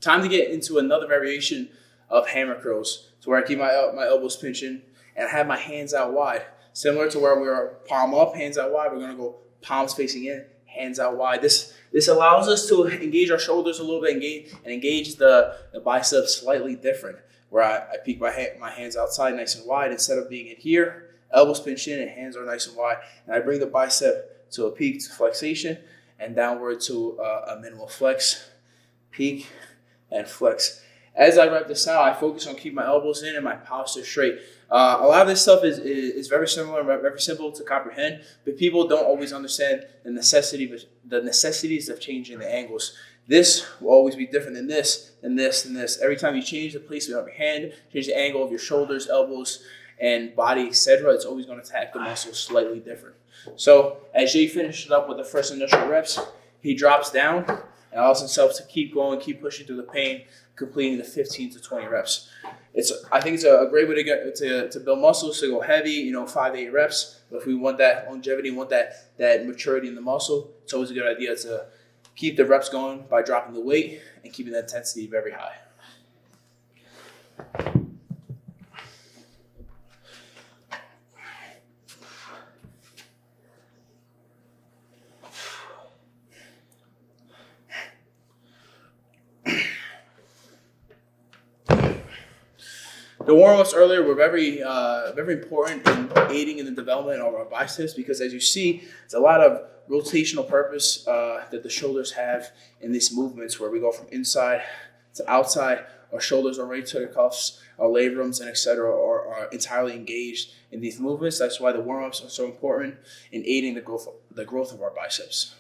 Time to get into another variation of hammer curls, to where I keep my elbows pinching and I have my hands out wide. Similar to where we are palm up, hands out wide, we're gonna go palms facing in, hands out wide. This allows us to engage our shoulders a little bit and engage the biceps slightly different, where I peek my hands outside nice and wide instead of being in here, elbows pinch in and hands are nice and wide. And I bring the bicep to a peak to flexation and downward to a minimal flex, peak and flex. As I wrap this out, I focus on keeping my elbows in and my posture straight. A lot of this stuff is very similar and very simple to comprehend, but people don't always understand the necessities of changing the angles. This will always be different than this, and this, and this. Every time you change the placement of your hand, change the angle of your shoulders, elbows, and body, etc., it's always going to attack the muscle slightly different. So as Jay finishes up with the first initial reps, he drops down and allows himself to keep going, keep pushing through the pain, completing the 15 to 20 reps. I think it's a great way to get to build muscles, to go heavy, 5 to 8 reps. But if we want that longevity, want that maturity in the muscle, it's always a good idea to keep the reps going by dropping the weight and keeping the intensity very high. The warm-ups earlier were very important in aiding in the development of our biceps, because as you see, it's a lot of rotational purpose that the shoulders have in these movements, where we go from inside to outside. Our shoulders are rotator cuffs, our labrums, and etc. are entirely engaged in these movements. That's why the warm-ups are so important in aiding the growth of our biceps.